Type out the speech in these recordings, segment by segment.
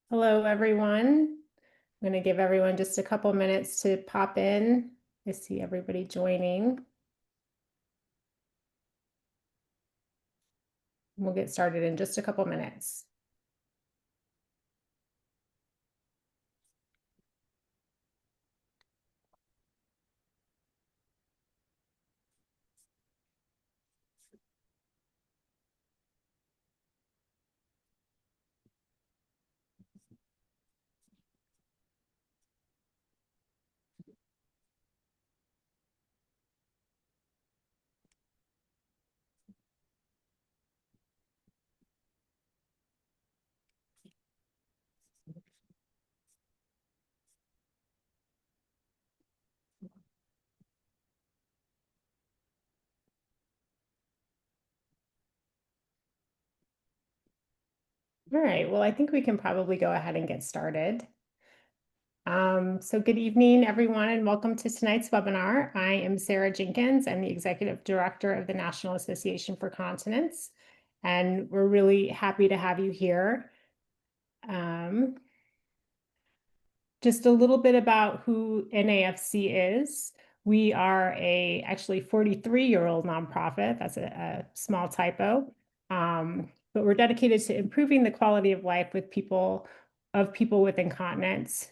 Hello, everyone. I'm going to give everyone just a couple minutes to pop in. I see everybody joining. We'll get started in just a couple minutes. All right, well, I think we can probably go ahead and get started. So good evening, everyone, and welcome to tonight's webinar. I am Sarah Jenkins. I'm the Executive Director of the National Association for Continence, and we're really happy to have you here. Just a little bit about who NAFC is. We are a actually 43-year-old nonprofit. That's a small typo. But we're dedicated to improving the quality of life with people with incontinence,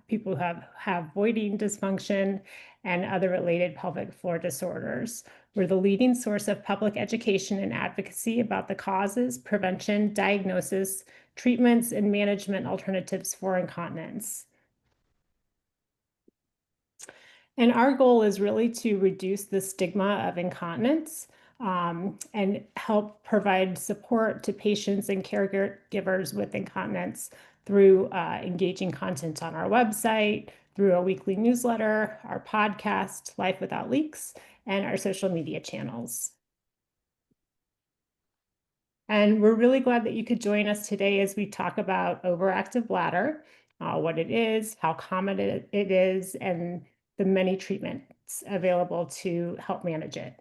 people who have voiding dysfunction and other related pelvic floor disorders. We're the leading source of public education and advocacy about the causes, prevention, diagnosis, treatments, and management alternatives for incontinence. And our goal is really to reduce the stigma of incontinence and help provide support to patients and caregivers with incontinence through engaging content on our website, through a weekly newsletter, our podcast, Life Without Leaks, and our social media channels. And we're really glad that you could join us today as we talk about overactive bladder, what it is, how common it is, and the many treatments available to help manage it.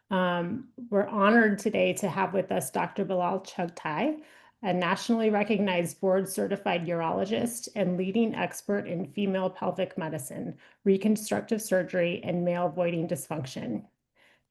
We're honored today to have with us Dr. Bilal Chughtai, a nationally recognized board-certified urologist and leading expert in female pelvic medicine, reconstructive surgery, and male voiding dysfunction.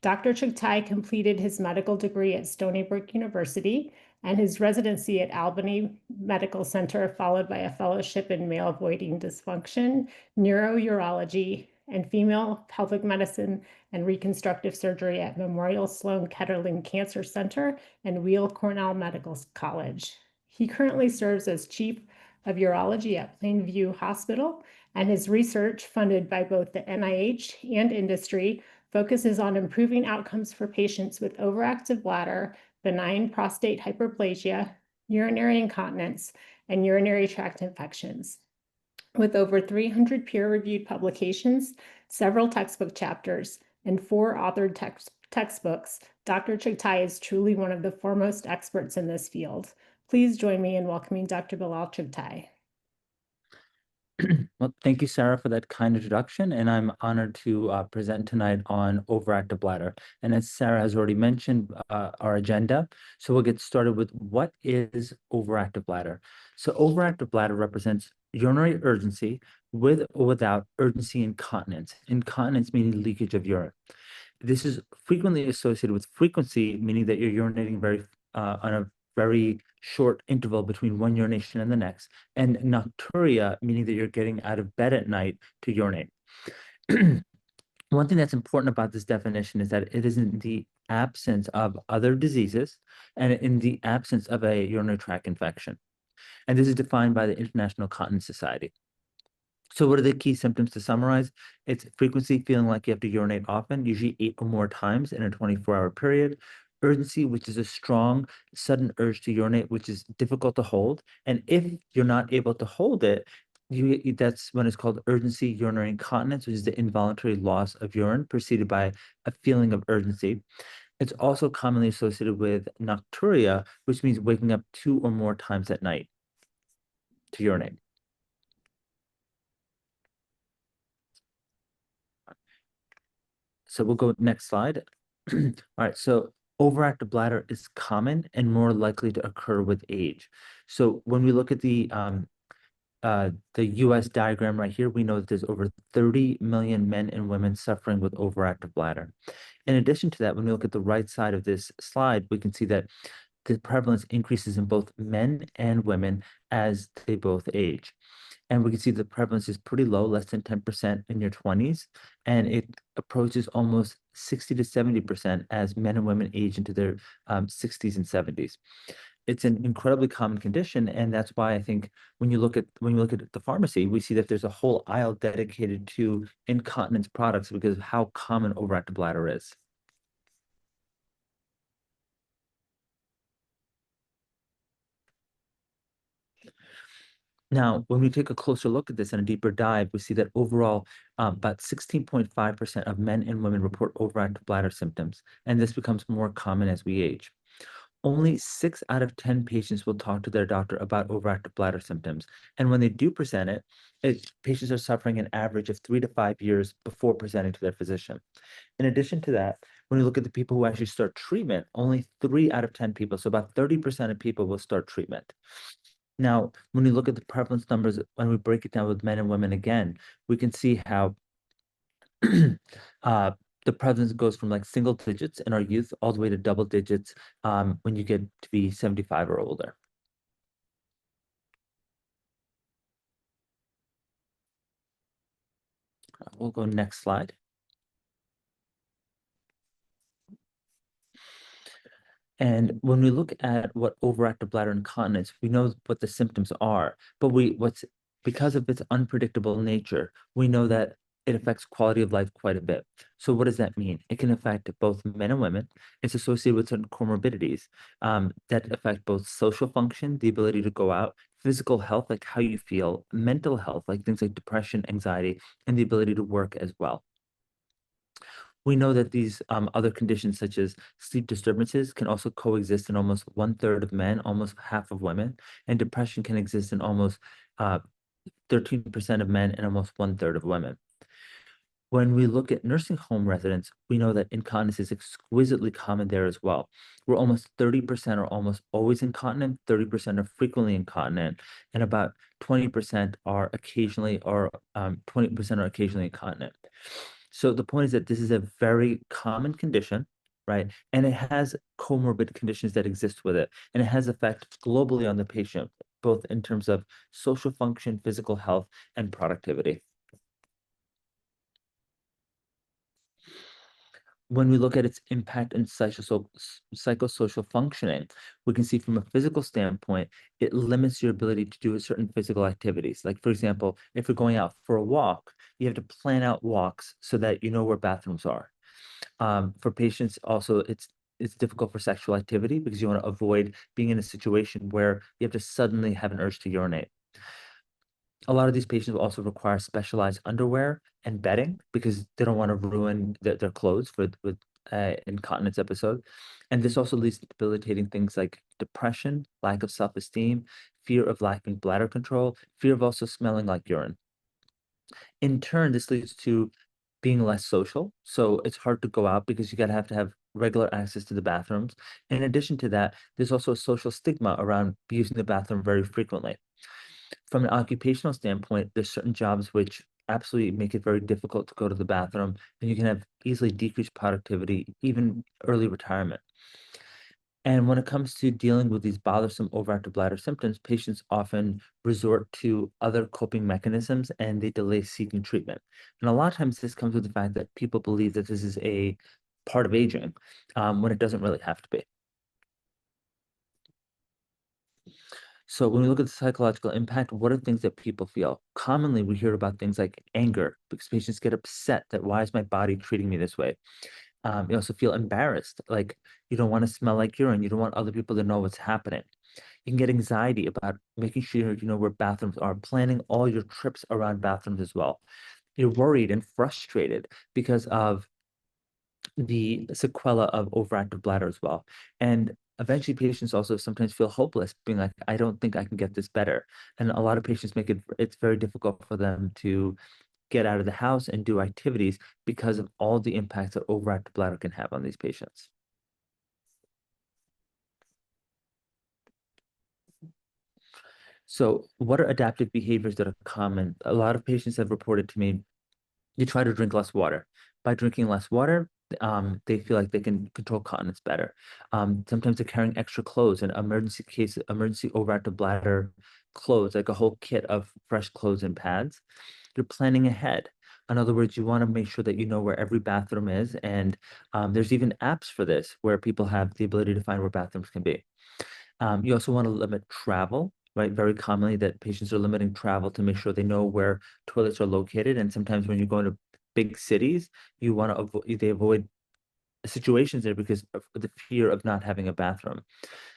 Dr. Chugthai completed his medical degree at Stony Brook University and his residency at Albany Medical Center, followed by a fellowship in male voiding dysfunction, neurourology, and female pelvic medicine and reconstructive surgery at Memorial Sloan Kettering Cancer Center and Weill Cornell Medical College. He currently serves as chief of urology at Plainview Hospital, and his research, funded by both the NIH and industry, focuses on improving outcomes for patients with overactive bladder, benign prostate hyperplasia, urinary incontinence, and urinary tract infections. With over 300 peer-reviewed publications, several textbook chapters, and 4 authored textbooks, Dr. Chugthai is truly one of the foremost experts in this field. Please join me in welcoming Dr. Bilal Chughtai. Well, thank you, Sarah, for that kind introduction, and I'm honored to present tonight on overactive bladder. And as Sarah has already mentioned, our agenda, so we'll get started with what is overactive bladder. So overactive bladder represents urinary urgency with or without urgency incontinence. Incontinence meaning leakage of urine. This is frequently associated with frequency, meaning that you're urinating on a very short interval between one urination and the next, and nocturia, meaning that you're getting out of bed at night to urinate. One thing that's important about this definition is that it is in the absence of other diseases and in the absence of a urinary tract infection. And this is defined by the International Continence Society. So what are the key symptoms to summarize? It's frequency, feeling like you have to urinate often, usually 8 or more times in a 24-hour period. Urgency, which is a strong, sudden urge to urinate, which is difficult to hold. And if you're not able to hold it, that's when it's called urgency urinary incontinence, which is the involuntary loss of urine preceded by a feeling of urgency. It's also commonly associated with nocturia, which means waking up 2 or more times at night to urinate. So we'll go next slide. All right, so Overactive bladder is common and more likely to occur with age. So when we look at the US diagram right here, we know that there's over 30 million men and women suffering with overactive bladder. In addition to that, when we look at the right side of this slide, we can see that the prevalence increases in both men and women as they both age. And we can see the prevalence is pretty low, less than 10% in your 20s, and it approaches almost 60 to 70% as men and women age into their 60s and 70s. It's an incredibly common condition, and that's why I think when you look at the pharmacy, we see that there's a whole aisle dedicated to incontinence products because of how common overactive bladder is. Now, when we take a closer look at this and a deeper dive, we see that overall, about 16.5% of men and women report overactive bladder symptoms, and this becomes more common as we age. Only 6 out of 10 patients will talk to their doctor about overactive bladder symptoms. And when they do present patients are suffering an average of 3 to 5 years before presenting to their physician. In addition to that, when we look at the people who actually start treatment, only 3 out of 10 people, so about 30% of people will start treatment. Now, when we look at the prevalence numbers, when we break it down with men and women again, we can see how uh, the prevalence goes from like single digits in our youth all the way to double digits when you get to be 75 or older. We'll go next slide. And when we look at what overactive bladder incontinence, we know what the symptoms are, but because of its unpredictable nature, we know that it affects quality of life quite a bit. So what does that mean? It can affect both men and women. It's associated with certain comorbidities that affect both social function, the ability to go out, physical health, like how you feel, mental health, like things like depression, anxiety, and the ability to work as well. We know that these other conditions, such as sleep disturbances, can also coexist in almost 1/3 of men, almost half of women, and depression can exist in almost 13% of men and almost 1/3 of women. When we look at nursing home residents, we know that incontinence is exquisitely common there as well. Where almost 30% are almost always incontinent, 30% are frequently incontinent, and about 20% are occasionally or 20% are occasionally incontinent. So the point is that this is a very common condition, right? And it has comorbid conditions that exist with it, and it has effect globally on the patient, both in terms of social function, physical health, and productivity. When we look at its impact in psychosocial functioning, we can see from a physical standpoint, it limits your ability to do certain physical activities. Like, for example, if you're going out for a walk, you have to plan out walks so that you know where bathrooms are. For patients, also, it's difficult for sexual activity because you want to avoid being in a situation where you have to suddenly have an urge to urinate. A lot of these patients will also require specialized underwear and bedding because they don't want to ruin their clothes with incontinence episode. And this also leads to debilitating things like depression, lack of self-esteem, fear of lacking bladder control, fear of also smelling like urine. In turn, this leads to being less social. So it's hard to go out because you gotta have to have regular access to the bathrooms. In addition to that, there's also a social stigma around using the bathroom very frequently. From an occupational standpoint, there's certain jobs which absolutely make it very difficult to go to the bathroom, and you can have easily decreased productivity, even early retirement. And when it comes to dealing with these bothersome overactive bladder symptoms, patients often resort to other coping mechanisms and they delay seeking treatment. And a lot of times this comes with the fact that people believe that this is a part of aging when it doesn't really have to be. So when we look at the psychological impact, what are things that people feel? Commonly, we hear about things like anger because patients get upset that why is my body treating me this way? You also feel embarrassed, like you don't want to smell like urine. You don't want other people to know what's happening. You can get anxiety about making sure you know where bathrooms are, planning all your trips around bathrooms as well. You're worried and frustrated because of the sequela of overactive bladder as well. And eventually patients also sometimes feel hopeless, being like, I don't think I can get this better. And a lot of patients it's very difficult for them to get out of the house and do activities because of all the impacts that overactive bladder can have on these patients. So what are adaptive behaviors that are common? A lot of patients have reported to me, you try to drink less water. By drinking less water, they feel like they can control continence better. Sometimes they're carrying extra clothes and emergency overactive bladder clothes, like a whole kit of fresh clothes and pads. You're planning ahead. In other words, you want to make sure that you know where every bathroom is. And there's even apps for this where people have the ability to find where bathrooms can be. You also want to limit travel, right? Very commonly that patients are limiting travel to make sure they know where toilets are located. And sometimes when you're going to big cities, you want to avoid situations there because of the fear of not having a bathroom.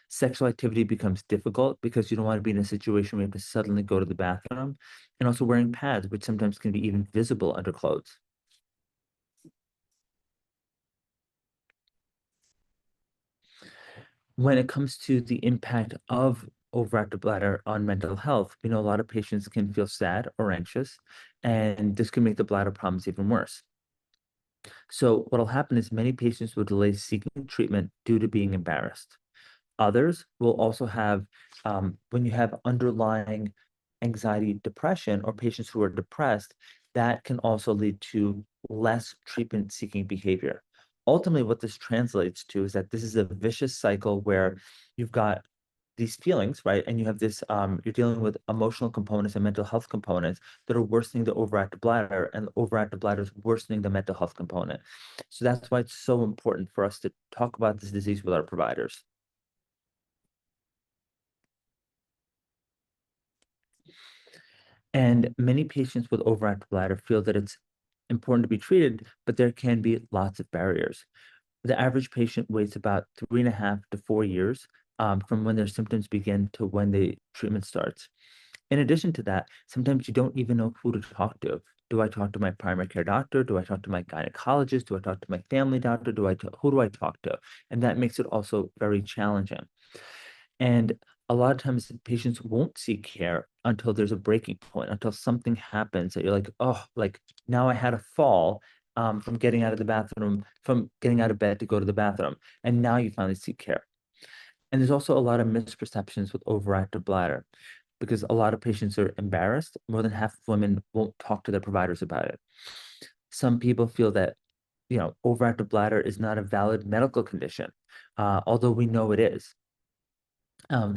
Sexual activity becomes difficult because you don't want to be in a situation where you have to suddenly go to the bathroom. And also wearing pads, which sometimes can be even visible under clothes. When it comes to the impact of overactive bladder on mental health, we know a lot of patients can feel sad or anxious, and this can make the bladder problems even worse. So what'll happen is many patients will delay seeking treatment due to being embarrassed. Others will also have, when you have underlying anxiety, depression, or patients who are depressed, that can also lead to less treatment seeking behavior. Ultimately, what this translates to is that this is a vicious cycle where you've got these feelings, right? And you have this, you're dealing with emotional components and mental health components that are worsening the overactive bladder, and the overactive bladder is worsening the mental health component. So that's why it's so important for us to talk about this disease with our providers. And many patients with overactive bladder feel that it's important to be treated, but there can be lots of barriers. The average patient waits about 3.5 to 4 years from when their symptoms begin to when the treatment starts. In addition to that, sometimes you don't even know who to talk to. Do I talk to my primary care doctor? Do I talk to my gynecologist? Do I talk to my family doctor? Who do I talk to? And that makes it also very challenging. And a lot of times patients won't seek care until there's a breaking point, until something happens that you're like, oh, like now I had a fall from getting out of the bathroom, from getting out of bed to go to the bathroom. And now you finally seek care. And there's also a lot of misperceptions with overactive bladder because a lot of patients are embarrassed. More than half of women won't talk to their providers about it. Some people feel that, overactive bladder is not a valid medical condition, although we know it is.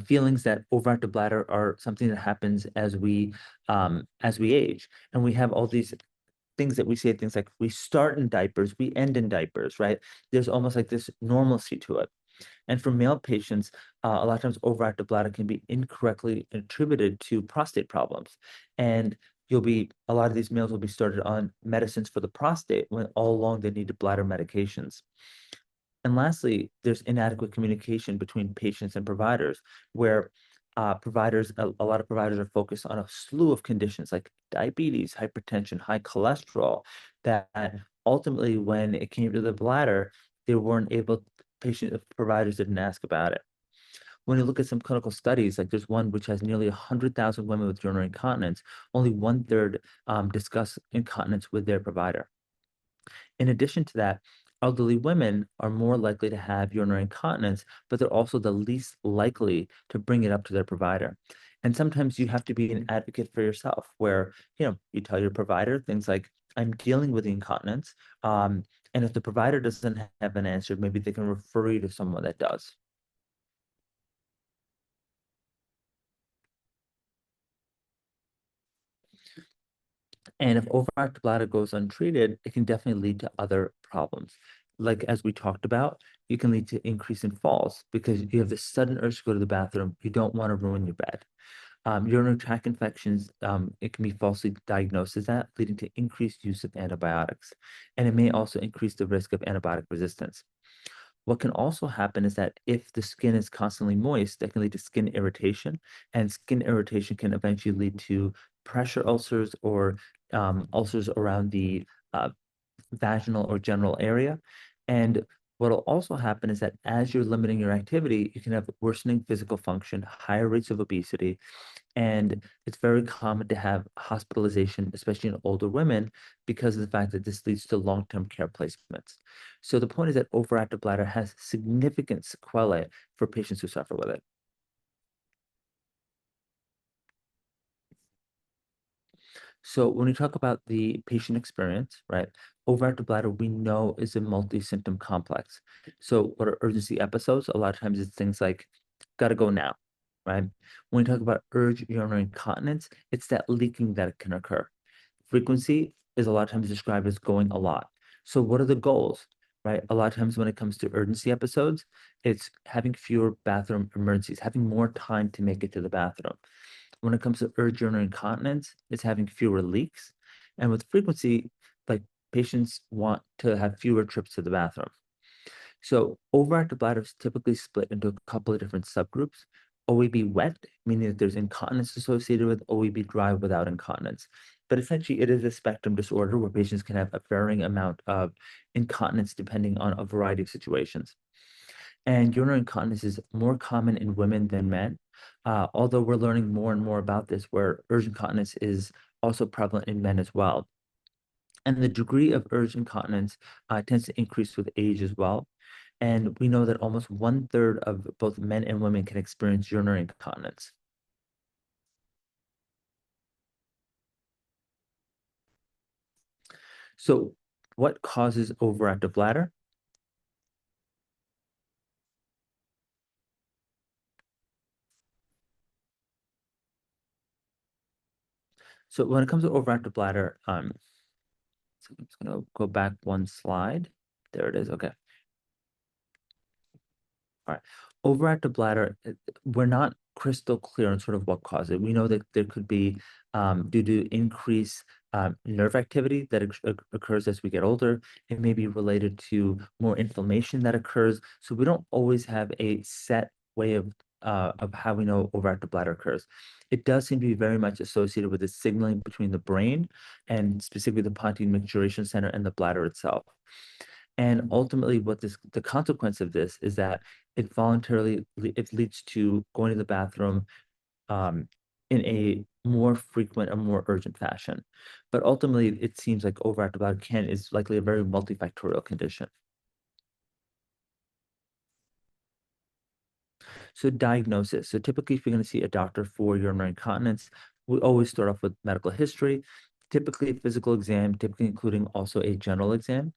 Feelings that overactive bladder are something that happens as we age, and we have all these things that we say, things like we start in diapers, we end in diapers, right? There's almost like this normalcy to it. And for male patients, a lot of times overactive bladder can be incorrectly attributed to prostate problems. And a lot of these males will be started on medicines for the prostate when all along they needed bladder medications. And lastly, there's inadequate communication between patients and providers, where a lot of providers are focused on a slew of conditions like diabetes, hypertension, high cholesterol, that ultimately, when it came to the bladder, they weren't able, providers didn't ask about it. When you look at some clinical studies, like there's one which has nearly 100,000 women with urinary incontinence, only one third discuss incontinence with their provider. In addition to that, elderly women are more likely to have urinary incontinence, but they're also the least likely to bring it up to their provider. And sometimes you have to be an advocate for yourself, where you tell your provider things like, "I'm dealing with incontinence," and if the provider doesn't have an answer, maybe they can refer you to someone that does. And if overactive bladder goes untreated, it can definitely lead to other problems. Like as we talked about, it can lead to increase in falls because you have this sudden urge to go to the bathroom. You don't want to ruin your bed. Urinary tract infections, it can be falsely diagnosed as that, leading to increased use of antibiotics. And it may also increase the risk of antibiotic resistance. What can also happen is that if the skin is constantly moist, that can lead to skin irritation, and skin irritation can eventually lead to pressure ulcers or ulcers around the uh, vaginal or general area. And what will also happen is that as you're limiting your activity, you can have worsening physical function, higher rates of obesity, and it's very common to have hospitalization, especially in older women, because of the fact that this leads to long-term care placements. So the point is that overactive bladder has significant sequelae for patients who suffer with it. So when we talk about the patient experience, right, overactive bladder, we know is a multi-symptom complex. So what are urgency episodes? A lot of times it's things like, gotta go now, right? When we talk about urge urinary incontinence, it's that leaking that can occur. Frequency is a lot of times described as going a lot. So what are the goals, right? A lot of times when it comes to urgency episodes, it's having fewer bathroom emergencies, having more time to make it to the bathroom. When it comes to urge urinary incontinence, it's having fewer leaks. And with frequency, like patients want to have fewer trips to the bathroom. So overactive bladder is typically split into a couple of different subgroups. OAB wet, meaning that there's incontinence associated with OAB dry without incontinence. But essentially, it is a spectrum disorder where patients can have a varying amount of incontinence depending on a variety of situations. And urinary incontinence is more common in women than men, although we're learning more and more about this, where urge incontinence is also prevalent in men as well. And the degree of urge incontinence tends to increase with age as well. And we know that almost 1/3 of both men and women can experience urinary incontinence. So, what causes overactive bladder? So, when it comes to overactive bladder, so I'm just gonna go back one slide. There it is. Okay. All right. Overactive bladder, we're not crystal clear on sort of what causes it. We know that there could be due to increased nerve activity that occurs as we get older. It may be related to more inflammation that occurs. So we don't always have a set way of how we know overactive bladder occurs. It does seem to be very much associated with the signaling between the brain and specifically the pontine micturition center and the bladder itself. And ultimately, the consequence of this is that it leads to going to the bathroom um, in a more frequent and more urgent fashion. But ultimately, it seems like overactive bladder can is likely a very multifactorial condition. So diagnosis. So typically, if you're going to see a doctor for urinary incontinence, we always start off with medical history, typically a physical exam, typically including also a general exam.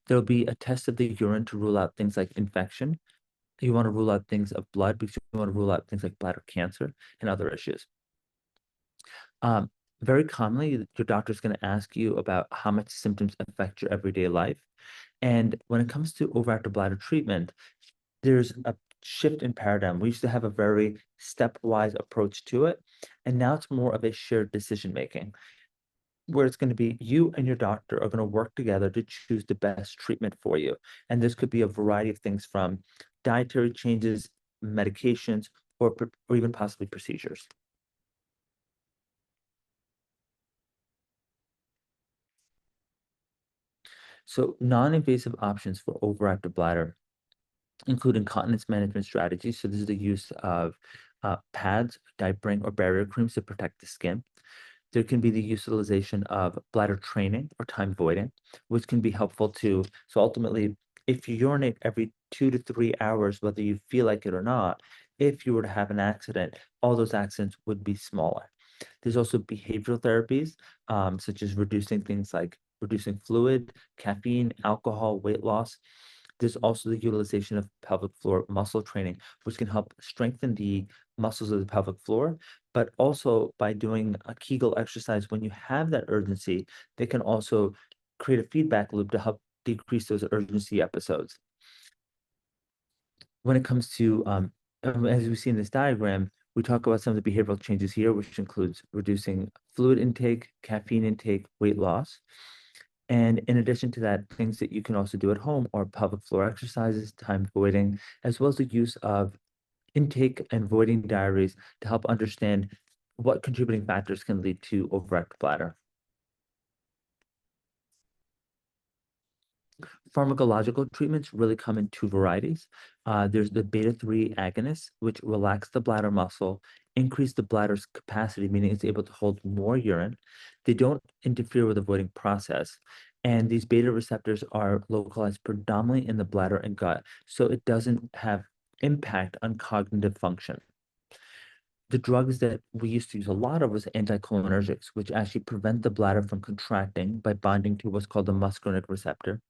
There'll be a test of the urine to rule out things like infection. You want to rule out things of blood because you want to rule out things like bladder cancer and other issues. Um, Very commonly, your doctor is going to ask you about how much symptoms affect your everyday life. And when it comes to overactive bladder treatment, there's a shift in paradigm. We used to have a very stepwise approach to it, and now it's more of a shared decision making, where it's going to be you and your doctor are going to work together to choose the best treatment for you. And this could be a variety of things from dietary changes, medications, or even possibly procedures. So non-invasive options for overactive bladder include incontinence management strategies. So this is the use of pads, diapering, or barrier creams to protect the skin. There can be the utilization of bladder training or time voiding, which can be helpful too. So ultimately, if you urinate every 2 to 3 hours, whether you feel like it or not, if you were to have an accident, all those accidents would be smaller. There's also behavioral therapies, such as reducing fluid, caffeine, alcohol, weight loss. There's also the utilization of pelvic floor muscle training, which can help strengthen the muscles of the pelvic floor. But also by doing a Kegel exercise when you have that urgency, they can also create a feedback loop to help decrease those urgency episodes. When it comes to, as we see in this diagram, we talk about some of the behavioral changes here, which includes reducing fluid intake, caffeine intake, weight loss. And in addition to that, things that you can also do at home are pelvic floor exercises, time voiding, as well as the use of intake and voiding diaries to help understand what contributing factors can lead to overactive bladder. Pharmacological treatments really come in two varieties. There's the beta-3 agonists, which relax the bladder muscle, increase the bladder's capacity, meaning it's able to hold more urine. They don't interfere with the voiding process. And these beta receptors are localized predominantly in the bladder and gut, so it doesn't have impact on cognitive function. the drugs that we used to use a lot of was anticholinergics, which actually prevent the bladder from contracting by binding to what's called the muscarinic receptor.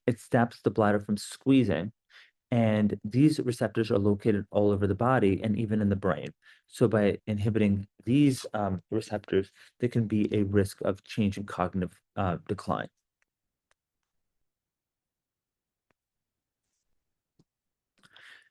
It stops the bladder from squeezing, and these receptors are located all over the body and even in the brain. So by inhibiting these receptors, there can be a risk of change in cognitive decline.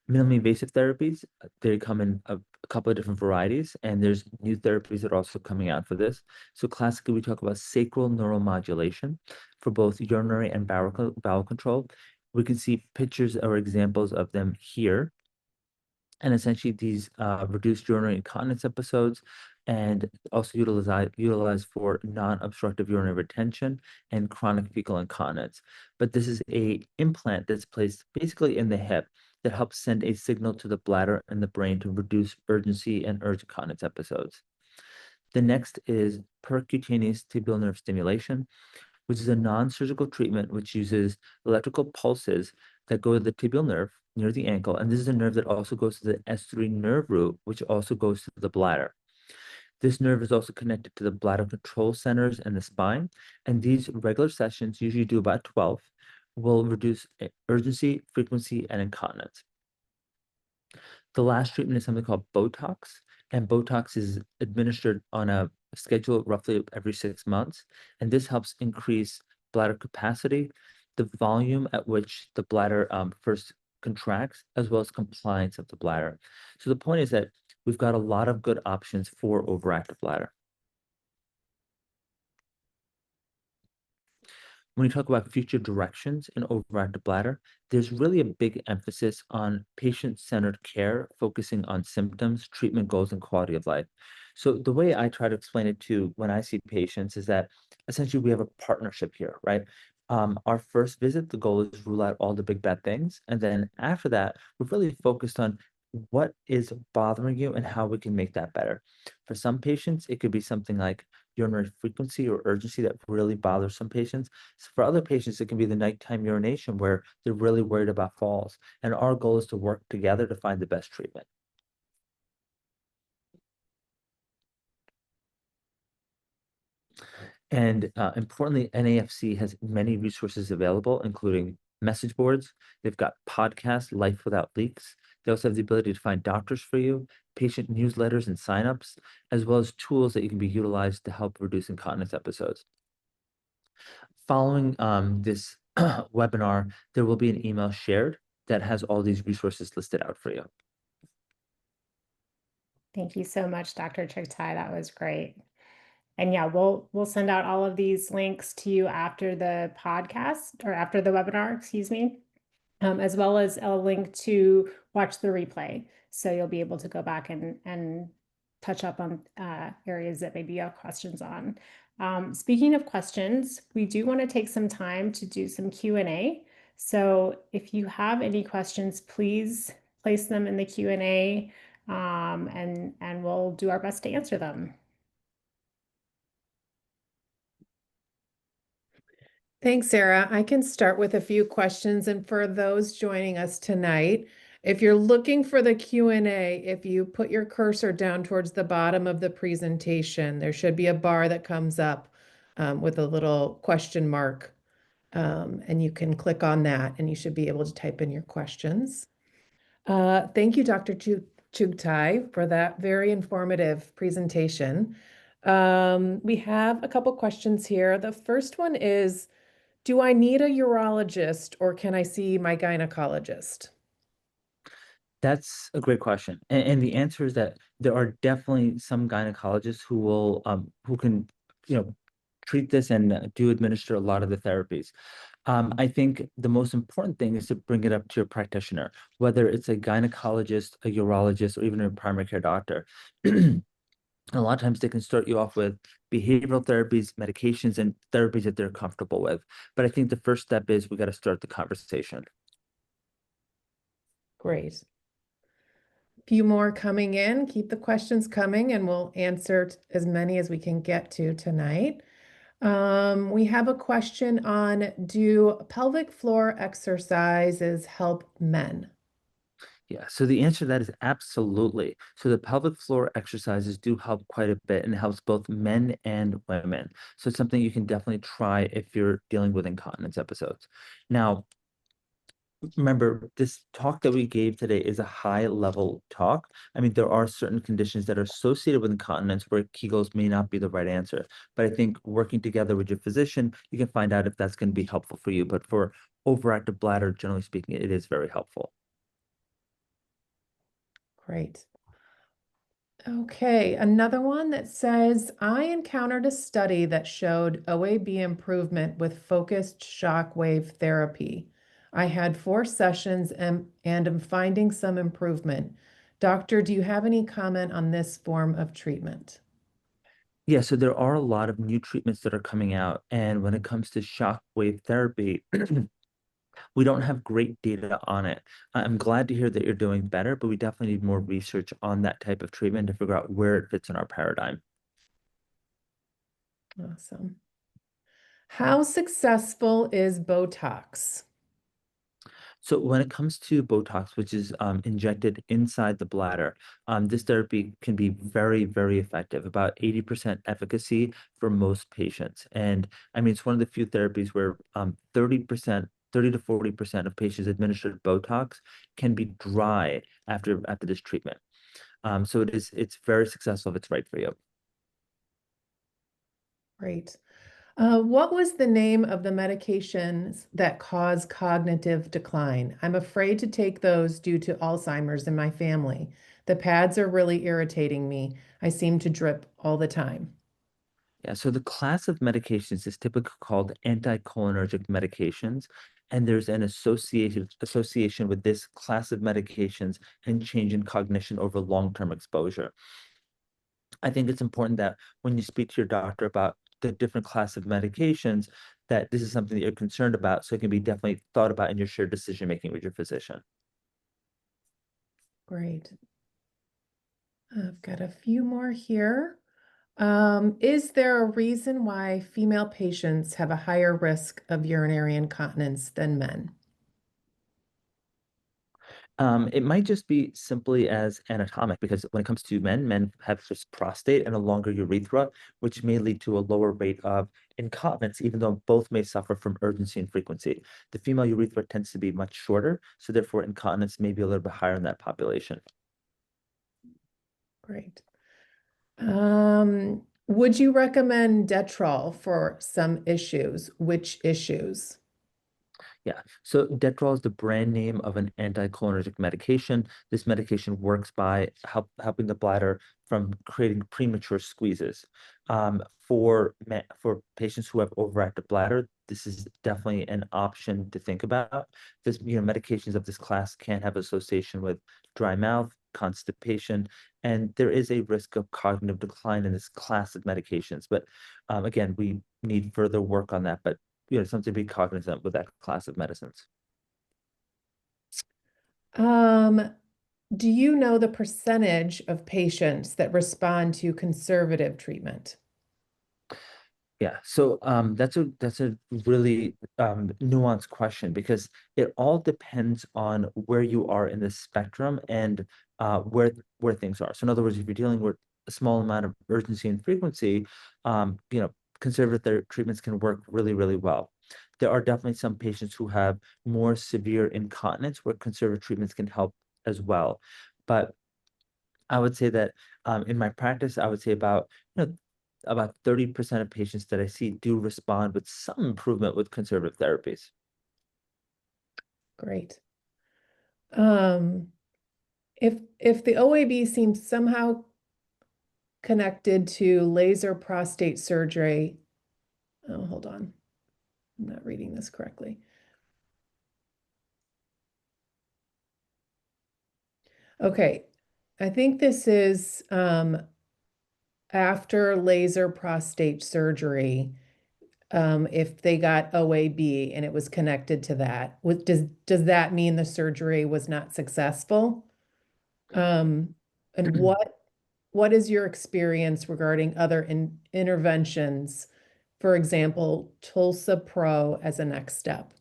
Minimally invasive therapies, they come in a couple of different varieties, and there's new therapies that are also coming out for this. So classically, we talk about sacral neuromodulation for both urinary and bowel control. We can see pictures or examples of them here. And essentially, these reduced urinary incontinence episodes and also utilized for non-obstructive urinary retention and chronic fecal incontinence. But this is a implant that's placed basically in the hip that helps send a signal to the bladder and the brain to reduce urgency and urge incontinence episodes. The next is percutaneous tibial nerve stimulation, which is a non-surgical treatment which uses electrical pulses that go to the tibial nerve near the ankle. And this is a nerve that also goes to the S3 nerve root, which also goes to the bladder. This nerve is also connected to the bladder control centers and the spine. And these regular sessions, usually do about 12, will reduce urgency, frequency, and incontinence. The last treatment is something called Botox, and Botox is administered on a schedule roughly every 6 months, and this helps increase bladder capacity, the volume at which the bladder first contracts, as well as compliance of the bladder. So the point is that we've got a lot of good options for overactive bladder. When we talk about future directions in overactive bladder, there's really a big emphasis on patient-centered care, focusing on symptoms, treatment goals, and quality of life. So the way I try to explain it to when I see patients is that essentially we have a partnership here, right? Our first visit, the goal is to rule out all the big bad things. And then after that, we're really focused on what is bothering you and how we can make that better. For some patients, it could be something like urinary frequency or urgency that really bothers some patients. So for other patients, it can be the nighttime urination where they're really worried about falls. And our goal is to work together to find the best treatment. And importantly, NAFC has many resources available, including message boards. They've got podcasts, Life Without Leaks. They also have the ability to find doctors for you, patient newsletters and signups, as well as tools that you can be utilized to help reduce incontinence episodes. Following this webinar, there will be an email shared that has all these resources listed out for you. Thank you so much, Dr. Chugthai. That was great. And yeah, we'll send out all of these links to you after the podcast or after the webinar, excuse me, as well as a link to watch the replay. So you'll be able to go back and touch up on areas that maybe you have questions on. Speaking of questions, we do want to take some time to do some Q&A. So if you have any questions, please place them in the Q&A, and we'll do our best to answer them. Thanks, Sarah. I can start with a few questions. And for those joining us tonight, if you're looking for the Q&A, if you put your cursor down towards the bottom of the presentation, there should be a bar that comes up with a little question mark. And you can click on that and you should be able to type in your questions. Thank you, Dr. Chughtai, for that very informative presentation. We have a couple questions here. The first one is, do I need a urologist or can I see my gynecologist? That's a great question. And the answer is that there are definitely some gynecologists who can, treat this and do administer a lot of the therapies. I think the most important thing is to bring it up to your practitioner, whether it's a gynecologist, a urologist, or even a primary care doctor. A lot of times they can start you off with behavioral therapies, medications, and therapies that they're comfortable with. But I think the first step is we got to start the conversation. Great. A few more coming in. Keep the questions coming and we'll answer as many as we can get to tonight. We have a question on, do pelvic floor exercises help men? Yeah, so the answer to that is absolutely. So the pelvic floor exercises do help quite a bit and it helps both men and women. So it's something you can definitely try if you're dealing with incontinence episodes. Now, remember, this talk that we gave today is a high level talk. I mean, there are certain conditions that are associated with incontinence where Kegels may not be the right answer. But I think working together with your physician, you can find out if that's going to be helpful for you. But for overactive bladder, generally speaking, it is very helpful. Great. Okay, another one that says, I encountered a study that showed OAB improvement with focused shock wave therapy. I had 4 sessions and am finding some improvement. Doctor, do you have any comment on this form of treatment? Yeah, so there are a lot of new treatments that are coming out. And when it comes to shock wave therapy, we don't have great data on it. I'm glad to hear that you're doing better, but we definitely need more research on that type of treatment to figure out where it fits in our paradigm. Awesome. How successful is Botox? So when it comes to Botox, which is injected inside the bladder, this therapy can be very, very effective, about 80% efficacy for most patients. And I mean, it's one of the few therapies where 30 to 40% of patients administered Botox can be dry after this treatment. So it's very successful if it's right for you. Great. What was the name of the medications that cause cognitive decline? I'm afraid to take those due to Alzheimer's in my family. The pads are really irritating me. I seem to drip all the time. Yeah, so the class of medications is typically called anticholinergic medications, and there's an association with this class of medications and change in cognition over long-term exposure. I think it's important that when you speak to your doctor about the different class of medications, that this is something that you're concerned about, so it can be definitely thought about in your shared decision making with your physician. Great. I've got a few more here. Is there a reason why female patients have a higher risk of urinary incontinence than men? It might just be simply as anatomic because when it comes to men, men have just prostate and a longer urethra, which may lead to a lower rate of incontinence, even though both may suffer from urgency and frequency. The female urethra tends to be much shorter, so therefore incontinence may be a little bit higher in that population. Great. Would you recommend Detrol for some issues? Which issues? Yeah, so Detrol is the brand name of an anticholinergic medication. This medication works by helping the bladder from creating premature squeezes. For patients who have overactive bladder, this is definitely an option to think about. This, medications of this class can have association with dry mouth, constipation, and there is a risk of cognitive decline in this class of medications. But again, we need further work on that. But something to be cognizant with that class of medicines. Um, do you know the percentage of patients that respond to conservative treatment? Yeah, so that's a really nuanced question because it all depends on where you are in the spectrum and where things are. So in other words, if you're dealing with a small amount of urgency and frequency, conservative treatments can work really, really well. There are definitely some patients who have more severe incontinence where conservative treatments can help as well. But I would say that in my practice, I would say about 30% of patients that I see do respond with some improvement with conservative therapies. Great. Um, if the OAB seems somehow connected to laser prostate surgery, oh, hold on. I'm not reading this correctly. Okay, I think this is after laser prostate surgery, if they got OAB and it was connected to that. Does that mean the surgery was not successful? And what is your experience regarding other interventions? For example, Tulsa Pro as a next step.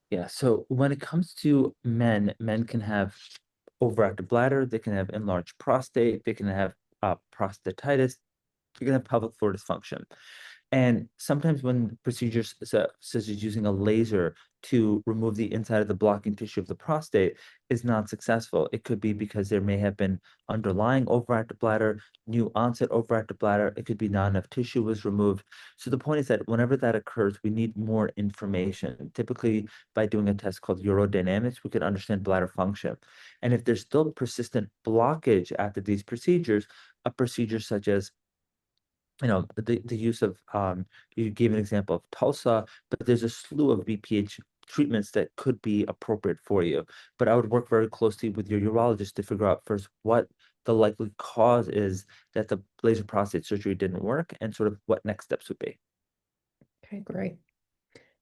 Yeah, so when it comes to men, men can have overactive bladder, they can have enlarged prostate, they can have prostatitis, they can have pelvic floor dysfunction. And sometimes when procedures such as using a laser to remove the inside of the blocking tissue of the prostate is not successful, it could be because there may have been underlying overactive bladder, new onset overactive bladder. It could be not enough tissue was removed. So the point is that whenever that occurs, we need more information. Typically, by doing a test called urodynamics, we could understand bladder function. And if there's still persistent blockage after these procedures, a procedure such as the use of you gave an example of Tulsa, but there's a slew of BPH treatments that could be appropriate for you. But I would work very closely with your urologist to figure out first what the likely cause is that the laser prostate surgery didn't work and sort of what next steps would be. Okay, great.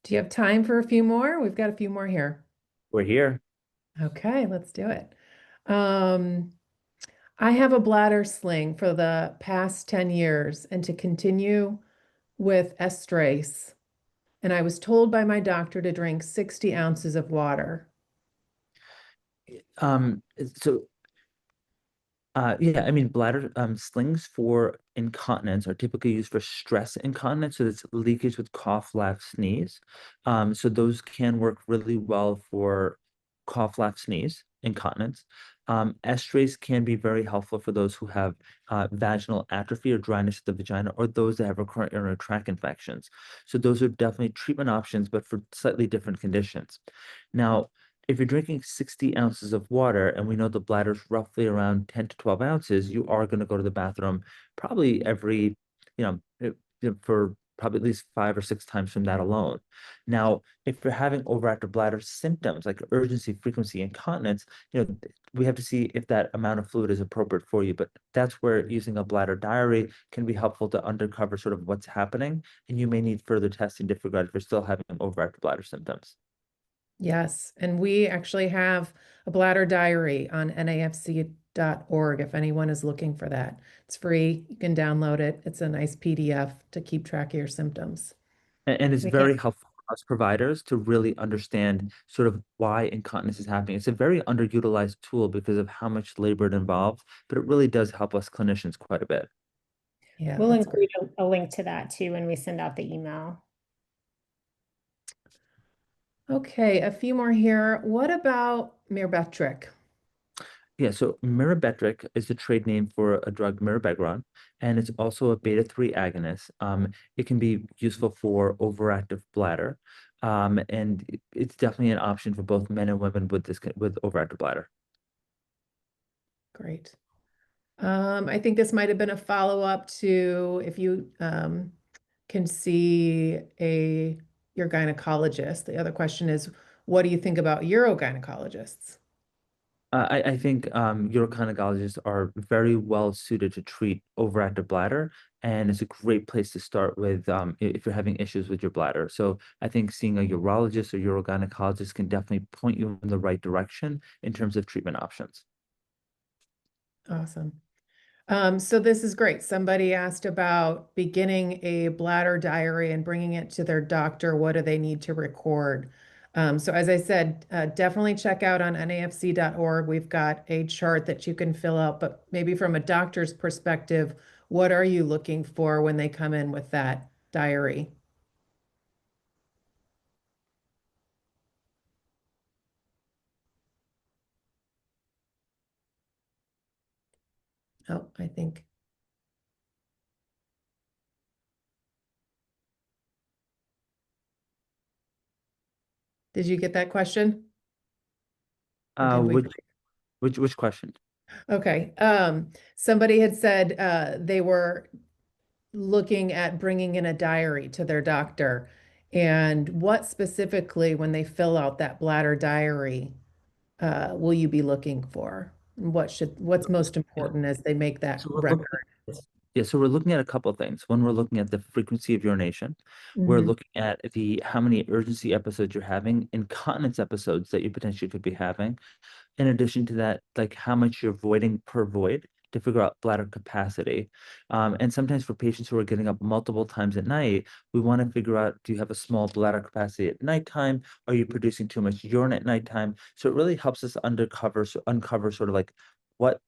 Do you have time for a few more? We've got a few more here. We're here. Okay, let's do it. I have a bladder sling for the past 10 years and to continue with estrace. And I was told by my doctor to drink 60 ounces of water. Um, so yeah, I mean, bladder slings for incontinence are typically used for stress incontinence. So it's leakage with cough, laugh, sneeze. So those can work really well for cough, laugh, sneeze incontinence. Estrace can be very helpful for those who have vaginal atrophy or dryness of the vagina, or those that have recurrent urinary tract infections. So those are definitely treatment options, but for slightly different conditions. Now, if you're drinking 60 ounces of water, and we know the bladder is roughly around 10 to 12 ounces, you are going to go to the bathroom probably every, for probably at least 5 or 6 times from that alone. Now, if you're having overactive bladder symptoms like urgency, frequency, incontinence, we have to see if that amount of fluid is appropriate for you. But that's where using a bladder diary can be helpful to uncover sort of what's happening. And you may need further testing to figure out if you're still having overactive bladder symptoms. Yes, and we actually have a bladder diary on nafc.org if anyone is looking for that. It's free. You can download it. It's a nice PDF to keep track of your symptoms. And it's We can very helpful for us providers to really understand sort of why incontinence is happening. It's a very underutilized tool because of how much labor it involves, but it really does help us clinicians quite a bit. Yeah, We'll that's include a link to that too when we send out the email. okay. A few more here. What about Myrbetriq? Yeah, so mirabetrol is the trade name for a drug, mirabegron, and it's also a beta-3 agonist. It can be useful for overactive bladder, and it's definitely an option for both men and women with overactive bladder. Great. I think this might have been a follow-up to if you can see your gynecologist. The other question is, what do you think about urogynecologists? I think urogynecologists are very well suited to treat overactive bladder, and it's a great place to start with if you're having issues with your bladder. So I think seeing a urologist or urogynecologist can definitely point you in the right direction in terms of treatment options. Awesome. So this is great. Somebody asked about beginning a bladder diary and bringing it to their doctor. What do they need to record? So as I said, definitely check out on nafc.org. We've got a chart that you can fill out, but maybe from a doctor's perspective, what are you looking for when they come in with that diary? Oh, I think. Did you get that question? Or did we? Which question? Okay. Somebody had said they were looking at bringing in a diary to their doctor. And what specifically, when they fill out that bladder diary, will you be looking for? What's most Yeah. important as they make that So we're record? looking Yeah, so we're looking at a couple of things. One, we're looking at the frequency of urination. We're Mhm. looking at the how many urgency episodes you're having, incontinence episodes that you potentially could be having. In addition to that, like how much you're voiding per void, to figure out bladder capacity. And sometimes for patients who are getting up multiple times at night, we want to figure out, do you have a small bladder capacity at nighttime? Are you producing too much urine at nighttime? So it really helps us uncover sort of like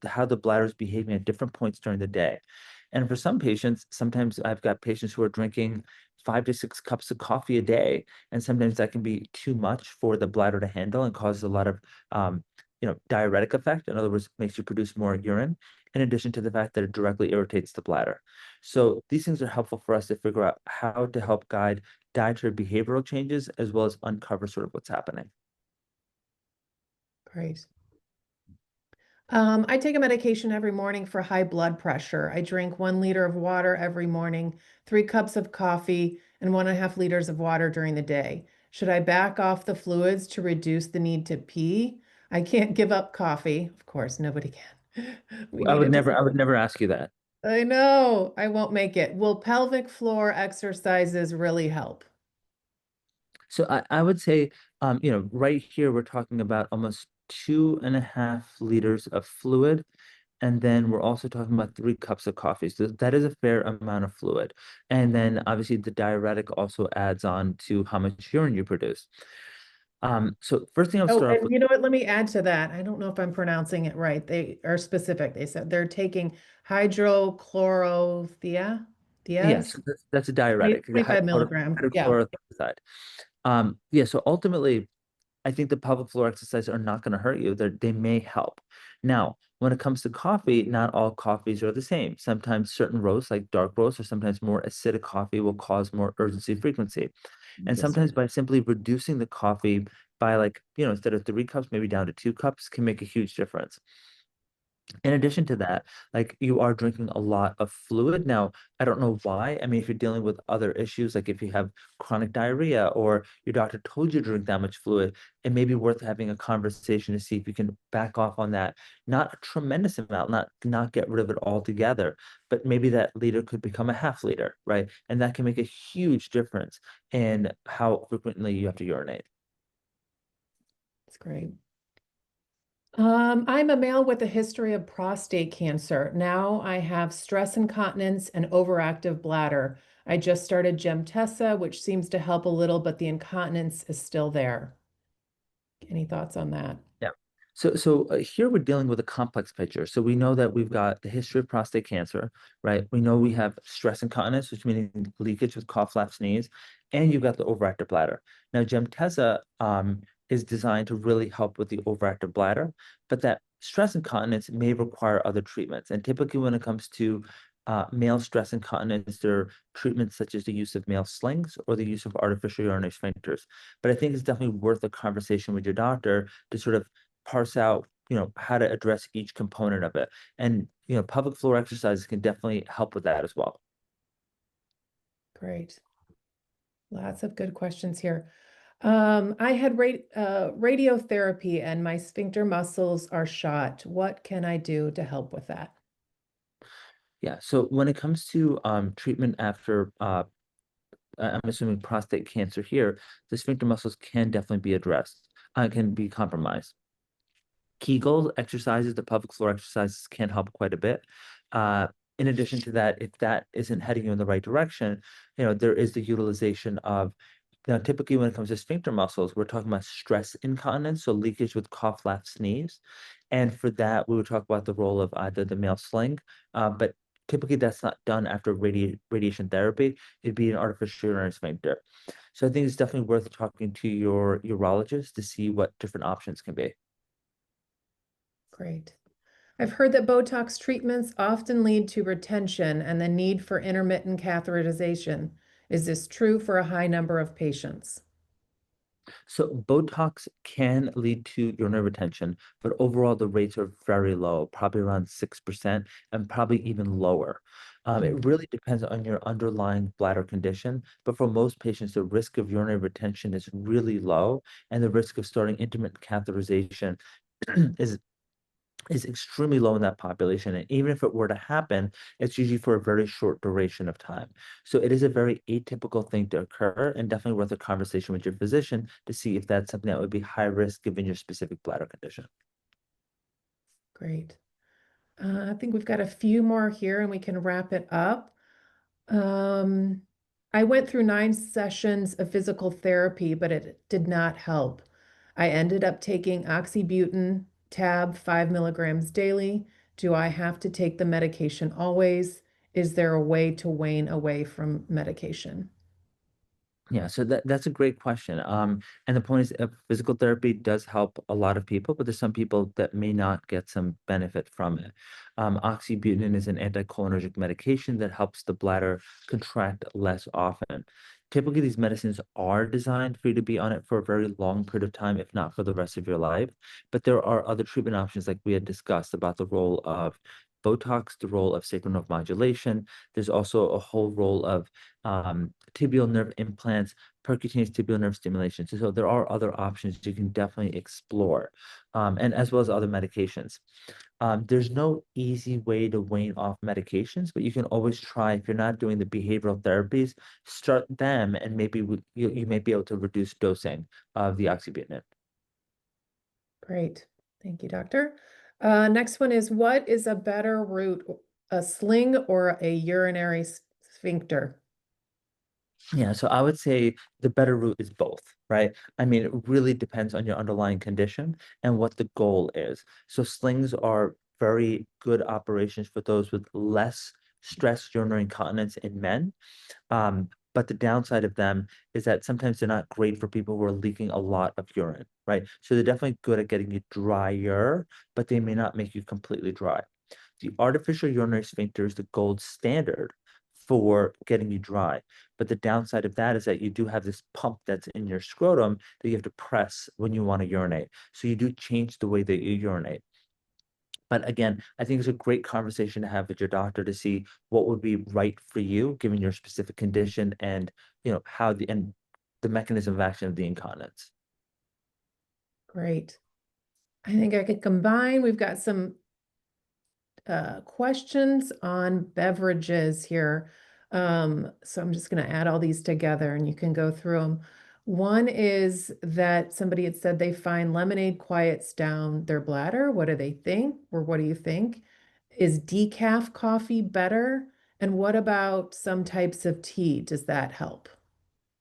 how the bladder is behaving at different points during the day. And for some patients, sometimes I've got patients who are drinking 5 to 6 cups of coffee a day, and sometimes that can be too much for the bladder to handle and causes a lot of diuretic effect. In other words, makes you produce more urine, in addition to the fact that it directly irritates the bladder. So these things are helpful for us to figure out how to help guide dietary behavioral changes as well as uncover sort of what's happening. Great. I take a medication every morning for high blood pressure. I drink 1 liter of water every morning, 3 cups of coffee, and 1.5 liters of water during the day. Should I back off the fluids to reduce the need to pee? I can't give up coffee. Of course, nobody can. We I need would it never, to. I would never ask you that. I know, I won't make it. Will pelvic floor exercises really help? So I would say, right here, we're talking about almost 2.5 liters of fluid. And then we're also talking about 3 cups of coffee. So that is a fair amount of fluid. And then obviously the diuretic also adds on to how much urine you produce. So first thing I'll Oh, start off and with, you know what? Let me add to that. I don't know if I'm pronouncing it right. They are specific. They said they're taking hydrochlorothea, yes, Diaz, that's a diuretic, the 25 milligram. Yeah. hydrochlorothiazide. So ultimately, I think the pelvic floor exercises are not going to hurt you. They may help. Now, when it comes to coffee, not all coffees are the same. Sometimes certain roasts, like dark roast, or sometimes more acidic coffee will cause more urgency frequency. And sometimes Interesting. by simply reducing the coffee by instead of 3 cups, maybe down to 2 cups can make a huge difference. In addition to that, like you are drinking a lot of fluid. Now, I don't know why. I mean, if you're dealing with other issues, like if you have chronic diarrhea or your doctor told you to drink that much fluid, it may be worth having a conversation to see if you can back off on that. Not a tremendous amount, not get rid of it altogether, but maybe that liter could become a half liter, right? And that can make a huge difference in how frequently you have to urinate. That's great. I'm a male with a history of prostate cancer. Now I have stress incontinence and overactive bladder. I just started Gemtesa, which seems to help a little, but the incontinence is still there. Any thoughts on that? Yeah. So here we're dealing with a complex picture. So we know that we've got the history of prostate cancer, right? We know we have stress incontinence, which meaning leakage with cough, laugh, sneeze, and you've got the overactive bladder. Now, Gemtesa is designed to really help with the overactive bladder, but that stress incontinence may require other treatments. And typically when it comes to male stress incontinence, there are treatments such as the use of male slings or the use of artificial urinary sphincters. But I think it's definitely worth a conversation with your doctor to sort of parse out, how to address each component of it. And, pelvic floor exercises can definitely help with that as well. Great. Lots of good questions here. I had radiotherapy and my sphincter muscles are shot. What can I do to help with that? Yeah. So when it comes to treatment after I'm assuming prostate cancer here, the sphincter muscles can definitely be addressed, can be compromised. Kegel exercises, the pelvic floor exercises can help quite a bit. In addition to that, if that isn't heading you in the right direction, there is the utilization of, typically when it comes to sphincter muscles, we're talking about stress incontinence, so leakage with cough, laugh, sneeze. And for that, we would talk about the role of either the male sling, but typically that's not done after radiation therapy. It'd be an artificial urinary sphincter. So I think it's definitely worth talking to your urologist to see what different options can be. Great. I've heard that Botox treatments often lead to retention and the need for intermittent catheterization. Is this true for a high number of patients? So Botox can lead to urinary retention, but overall the rates are very low, probably around 6% and probably even lower. It really depends on your underlying bladder condition, but for most patients, the risk of urinary retention is really low, and the risk of starting intermittent catheterization is is extremely low in that population. And even if it were to happen, it's usually for a very short duration of time. So it is a very atypical thing to occur and definitely worth a conversation with your physician to see if that's something that would be high risk given your specific bladder condition. Great. I think we've got a few more here and we can wrap it up. Um, I went through 9 sessions of physical therapy, but it did not help. I ended up taking oxybutynin tab 5 milligrams daily. Do I have to take the medication always? Is there a way to wane away from medication? Yeah, so that's a great question. And the point is, physical therapy does help a lot of people, but there's some people that may not get some benefit from it. Oxybutynin is an anticholinergic medication that helps the bladder contract less often. Typically, these medicines are designed for you to be on it for a very long period of time, if not for the rest of your life. But there are other treatment options, like we had discussed about the role of Botox, the role of sacral nerve modulation. There's also a whole role of tibial nerve implants, percutaneous tibial nerve stimulation. So there are other options you can definitely explore, and as well as other medications. There's no easy way to wane off medications, but you can always try, if you're not doing the behavioral therapies, start them, and maybe you may be able to reduce dosing of the oxybutynin. Great. Thank you, doctor. Next one is, what is a better route, a sling or a urinary sphincter? Yeah, so I would say the better route is both, right? I mean, it really depends on your underlying condition and what the goal is. So slings are very good operations for those with less stress urinary incontinence in men. But the downside of them is that sometimes they're not great for people who are leaking a lot of urine, right? So they're definitely good at getting you drier, but they may not make you completely dry. The artificial urinary sphincter is the gold standard for getting you dry. But the downside of that is that you do have this pump that's in your scrotum that you have to press when you want to urinate. So you do change the way that you urinate. But again, I think it's a great conversation to have with your doctor to see what would be right for you, given your specific condition and how the mechanism of action of the incontinence. Great. I think I could combine. We've got some questions on beverages here. So I'm just going to add all these together and you can go through them. One is that somebody had said they find lemonade quiets down their bladder. What do they think? Or what do you think? Is decaf coffee better? And what about some types of tea? Does that help?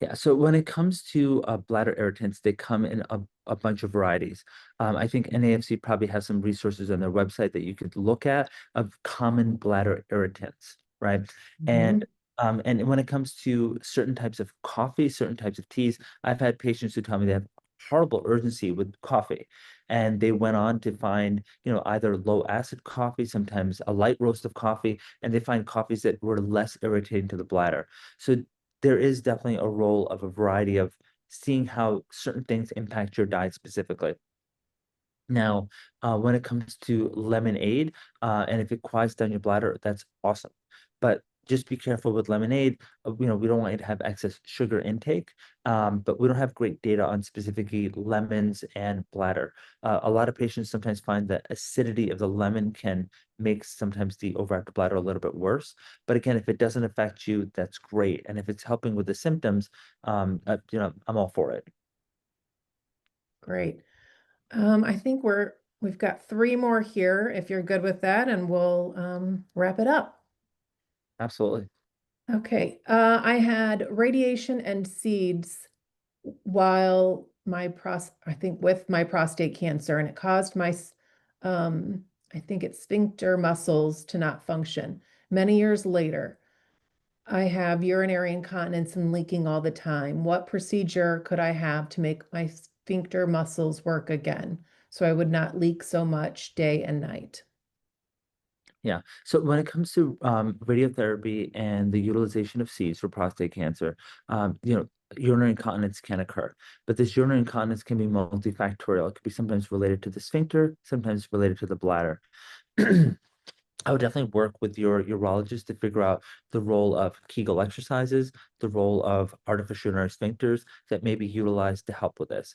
Yeah, so when it comes to bladder irritants, they come in a bunch of varieties. I think NAFC probably has some resources on their website that you could look at of common bladder irritants, right? Mhm. And when it comes to certain types of coffee, certain types of teas, I've had patients who tell me they have horrible urgency with coffee, and they went on to find, either low acid coffee, sometimes a light roast of coffee, and they find coffees that were less irritating to the bladder. So there is definitely a role of a variety of seeing how certain things impact your diet specifically. Now, when it comes to lemonade, and if it quiets down your bladder, that's awesome. But just be careful with lemonade. We don't want you to have excess sugar intake, but we don't have great data on specifically lemons and bladder. A lot of patients sometimes find that acidity of the lemon can make sometimes the overactive bladder a little bit worse. But again, if it doesn't affect you, that's great. And if it's helping with the symptoms, I'm all for it. Great. I think we've got 3 more here if you're good with that, and we'll wrap it up. Absolutely. Okay. I had radiation and seeds while I think with my prostate cancer, and it caused I think it's sphincter muscles to not function. Many years later, I have urinary incontinence and leaking all the time. What procedure could I have to make my sphincter muscles work again so I would not leak so much day and night? Yeah. So when it comes to radiotherapy and the utilization of seeds for prostate cancer, urinary incontinence can occur, but this urinary incontinence can be multifactorial. It could be sometimes related to the sphincter, sometimes related to the bladder. I would definitely work with your urologist to figure out the role of Kegel exercises, the role of artificial urinary sphincters that may be utilized to help with this.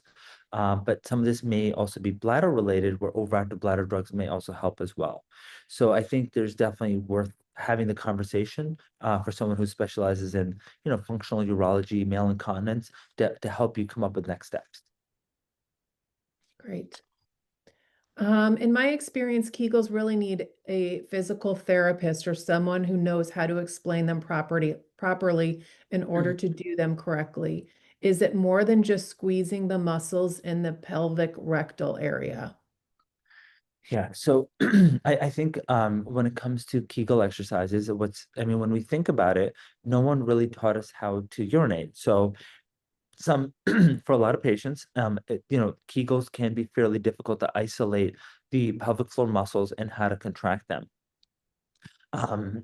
But some of this may also be bladder related, where overactive bladder drugs may also help as well. So I think there's definitely worth having the conversation for someone who specializes in, functional urology, male incontinence, to help you come up with next steps. Great. In my experience, Kegels really need a physical therapist or someone who knows how to explain them properly in order to do them correctly. Is it more than just squeezing the muscles in the pelvic rectal area? Yeah, so I think when it comes to Kegel exercises, when we think about it, no one really taught us how to urinate. So some for a lot of patients, Kegels can be fairly difficult to isolate the pelvic floor muscles and how to contract them. Um,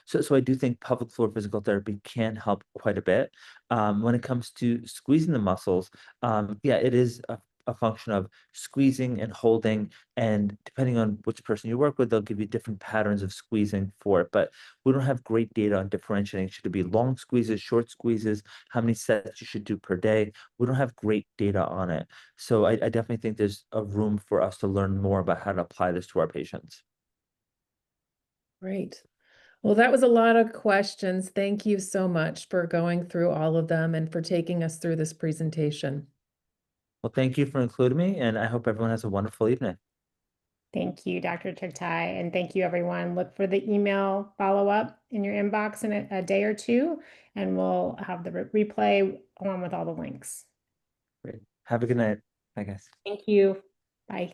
so I do think pelvic floor physical therapy can help quite a bit. When it comes to squeezing the muscles, yeah, it is a function of squeezing and holding, and depending on which person you work with, they'll give you different patterns of squeezing for it. But we don't have great data on differentiating. Should it be long squeezes, short squeezes, how many sets you should do per day? We don't have great data on it. So I definitely think there's a room for us to learn more about how to apply this to our patients. Great. Well, that was a lot of questions. Thank you so much for going through all of them and for taking us through this presentation. Well, thank you for including me, and I hope everyone has a wonderful evening. Thank you, Dr. Chugthai, and thank you, everyone. Look for the email follow-up in your inbox in a day or two, and we'll have the replay along with all the links. Great. Have a good night. Bye, guys. Thank you. Bye.